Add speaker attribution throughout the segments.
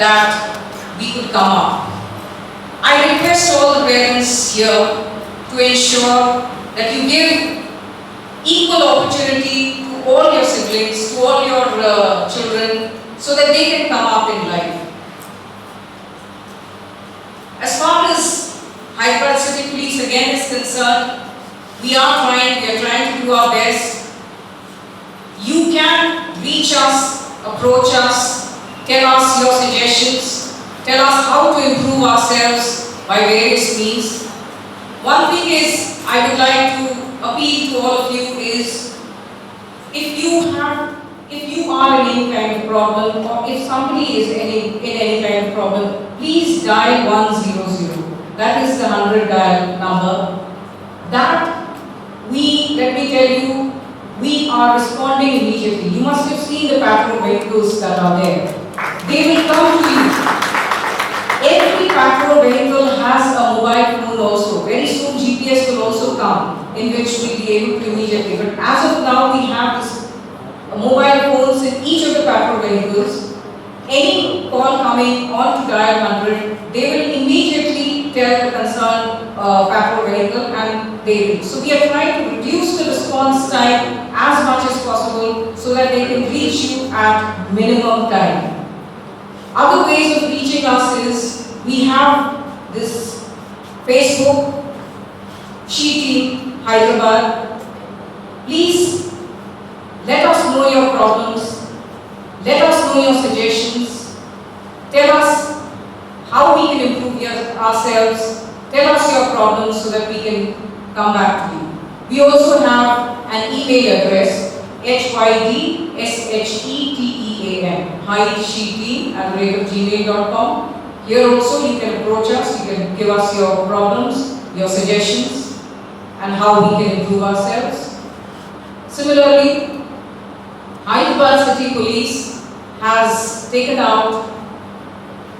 Speaker 1: that we could come up. I request all the parents here to ensure that you give equal opportunity to all your siblings, to all your children, so that they can come up in life. As far as Hyderabad City Police again is concerned, we are trying to do our best. You can reach us, approach us, tell us your suggestions, tell us how to improve ourselves by various means. One thing is, I would like to appeal to all of you is, if you are in any kind of problem, or if somebody is in any kind of problem, please dial 100. That is the 100 dial number. Let me tell you, we are responding immediately. You must have seen the patrol vehicles that are there. They will come to you. Every patrol vehicle has a mobile phone also. Very soon GPS will also come, in which we'll be able to immediately. But as of now, we have this mobile phones in each of the patrol vehicles. Any call coming on to dial 100, they will immediately tell the concerned patrol vehicle, and they will. So we are trying to reduce the response time as much as possible so that they can reach you at minimum time. Other ways of reaching us is, we have this Facebook, She Team Hyderabad. Please let us know your problems, let us know your suggestions, tell us how we can improve ourselves, tell us your problems so that we can come back to you. We also have an email address, hydseteam, hydseteam@gmail.com. Here also you can approach us, you can give us your problems, your suggestions, and how we can improve ourselves. Similarly, Hyderabad City Police has taken out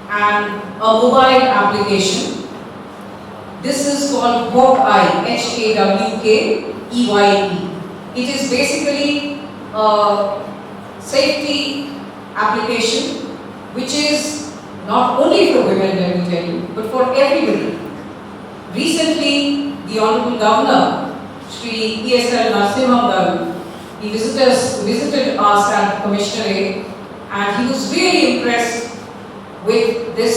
Speaker 1: a mobile application. This is called Hawkeye, Hawkeye. It is basically a safety application which is not only for women, let me tell you, but for everybody. Recently, the Honorable Governor, Shri ESL Narasimha Garu, he visited us at the Commissionerate, and he was really impressed with this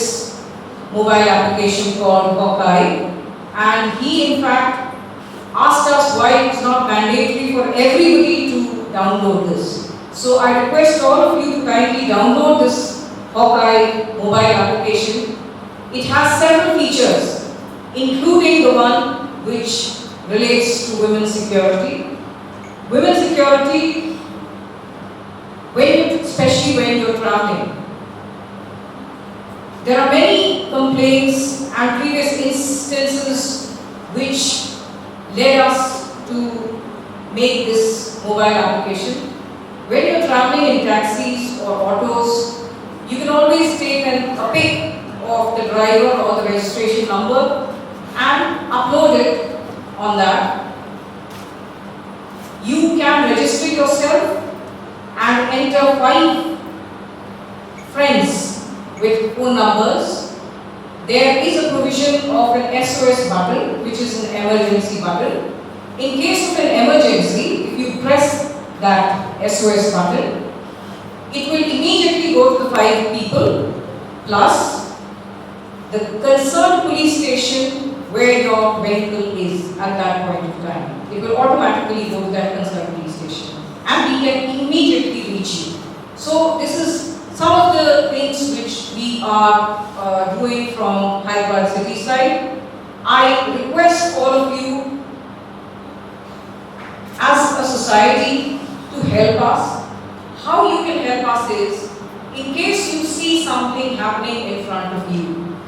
Speaker 1: mobile application called Hawkeye, and he in fact asked us why it's not mandatory for everybody to download this. So I request all of you to kindly download this Hawkeye mobile application. It has several features, including the one which relates to women's security. Women's security, especially when you're traveling. There are many complaints and previous instances which led us to make this mobile application. When you're traveling in taxis or autos, you can always take a pic of the driver or the registration number and upload it on that. You can register yourself and enter 5 friends with phone numbers. There is a provision of an SOS button, which is an emergency button. In case of an emergency, if you press that SOS button, it will immediately go to the 5 people plus the concerned police station where your vehicle is at that point of time. It will automatically go to that concerned police station, and we can immediately reach you. So this is some of the things which we are doing from Hyderabad City side. I request all of you as a society to help us. How you can help us is, in case you see something happening in front of you,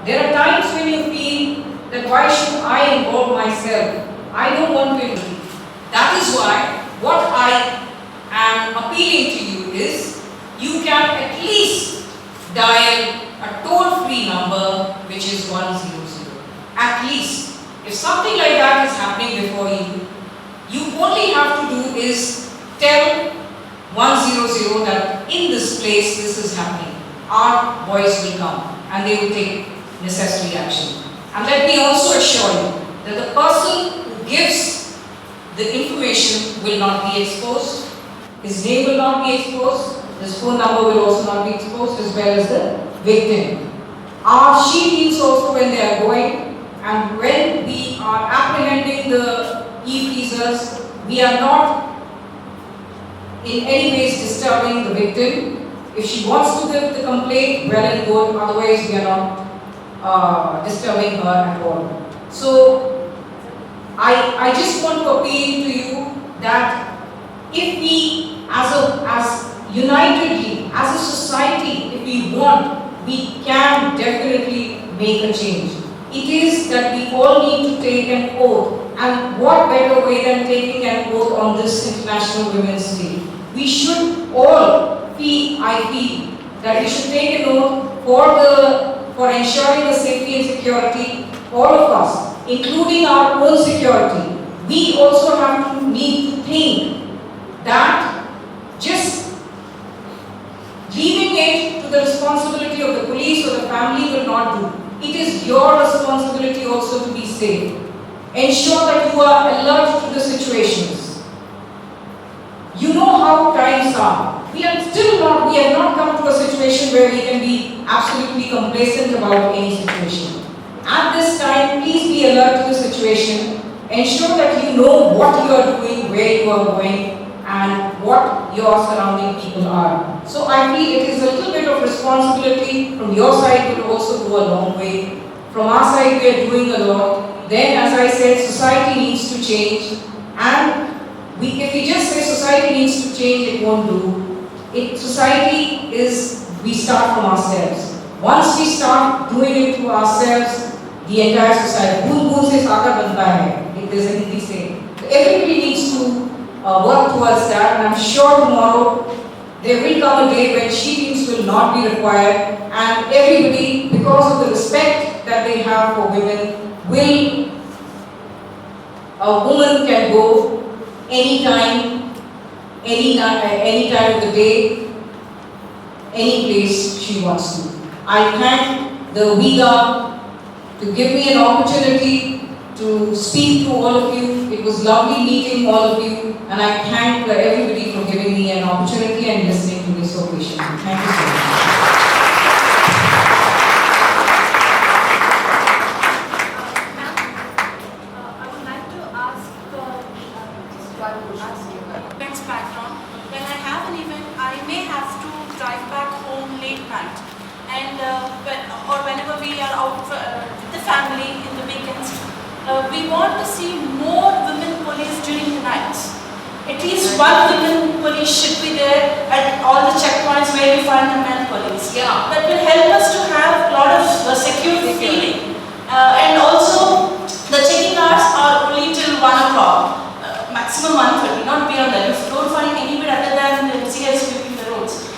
Speaker 1: there are times when you feel that why should I involve myself? I don't want to involve. That is why what I am appealing to you is, you can at least dial a toll-free number which is 100. At least. If something like that is happening before you, you only have to do is tell 100 that in this place this is happening. our voice will come and they will take necessary action. And let me also assure you that the person who gives the information will not be exposed, his name will not be exposed, his phone number will also not be exposed, as well as the victim. Our she teams also, when they are going and when we are apprehending the e-teasers, we are not in any ways disturbing the victim. If she wants to give the complaint, well and good, otherwise we are not disturbing her at all. So, I just want to appeal to you that if we as unitedly, as a society, if we want, we can definitely make a change. It is that we all need to take an oath, and what better way than taking an oath on this International Women's Day. We should all I feel that we should take an oath for ensuring the safety and security, all of us, including our own security. We also need to think that just leaving it to the responsibility of the police or the family will not do. It is your responsibility also to be safe. Ensure that you are alert to the situations. You know how times are. We have not come to a situation where we can be absolutely complacent about any situation. At this time, please be alert to the situation. Ensure that you know what you are doing, where you are going, and what your surrounding people are. So I feel it is a little bit of responsibility from your side, will also go a long way. From our side, we are doing a lot. Then, as I said, society needs to change, and if we just say society needs to change, it won't do. We start from ourselves. Once we start doing it to ourselves, the entire society, boon se sagar banta hai, if there's a Hindi saying. So everybody needs to work towards that, and I'm sure tomorrow there will come a day when she teams will not be required, and everybody, because of the respect that they have for women, a woman can go anytime of the day, any place she wants to. I thank the WIGA to give me an opportunity to speak to all of you. It was lovely meeting all of you, and I thank everybody for giving me an opportunity and listening to me so patiently. Thank you so much.
Speaker 2: Background. When I have an event, I may have to drive back home late night, and or whenever we are out with the family in the weekends, we want to see more women police during the nights. At least one women police should be there at all the checkpoints where we find the men police.
Speaker 1: Yeah.
Speaker 2: That will help us to have a lot of secure feeling, and also the checking hours are only till 1 o'clock. Maximum 1:30, not beyond that. If you don't find any bit other than CS sweeping the roads.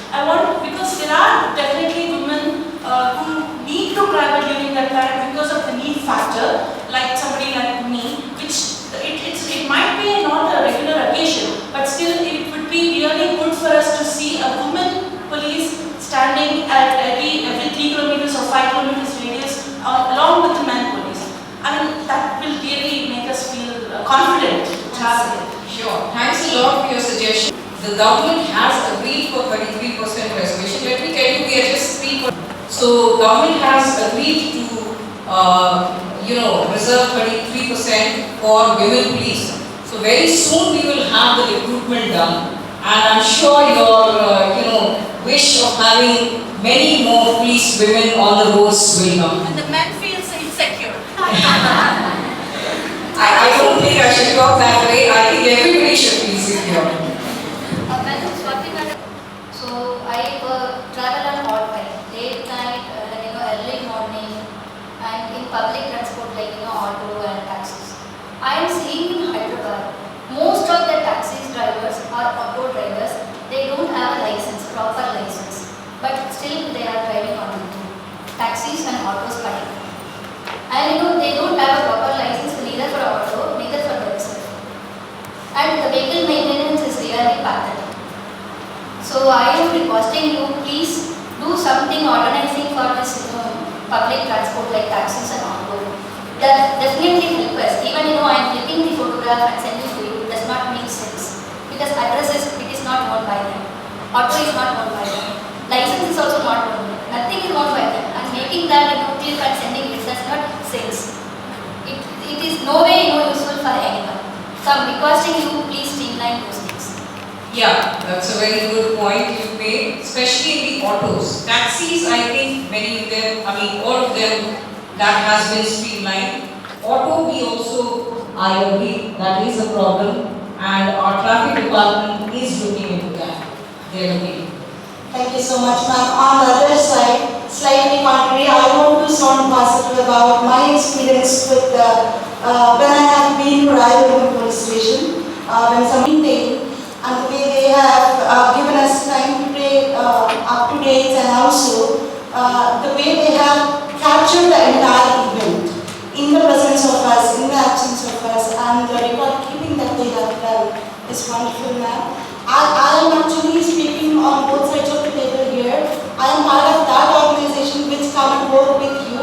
Speaker 2: Because there are definitely women who need to travel during that time because of the need factor, like somebody like me, which it might be not a regular occasion, but still it would be really good for us to see a woman police standing at every 3 kilometers or 5 kilometers radius along with the man police. That will really make us feel confident.
Speaker 1: Sure. Thanks a lot for your suggestion. The government has agreed for 33% reservation. Let me tell you, we are just 3%. So government has agreed to, reserve 33% for women police. So very soon we will have the recruitment done, and I'm sure your, wish of having many more police women on the roads will come.
Speaker 2: And the men feels insecure.
Speaker 1: I don't think I should talk that way. I think everybody should be secure.
Speaker 3: So I travel on all time, late night, early morning, and in public transport like auto and taxis. I am seeing in Hyderabad, most of the taxi drivers or auto drivers, they don't have a license, proper license, but still they are driving on taxis and autos particularly. And they don't have a proper license neither for auto, neither for themselves. And the vehicle maintenance is really pathetic. So I am requesting you, please do something definitely help us. Even I am clicking the photograph and sending to you does not make sense because it is not owned by them. Auto is not owned by them. License is also not owned. Nothing is owned by them. And making that click and sending it does not sense. It is no way useful for anyone. So I am requesting you please streamline those things.
Speaker 1: Yeah, that's a very good point you made, especially in the autos. Taxis, I think many of them, all of them, that has been streamlined. Auto, I agree, that is a problem, and our traffic department is looking into that. They are looking.
Speaker 4: Thank you so much, ma'am. On the other side, slightly contrary, I want to sound positive about my experience with when I have been to Rayagam police station, when something taken, and the way they have given us time to take up to date, and also the way they have captured the entire event in the presence of us, in the absence of us, and the record keeping that they have done is wonderful, ma'am. I am actually speaking on both sides of the table here. I am part of that organization which come and work with you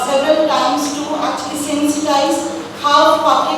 Speaker 4: several times to actually sensitize how public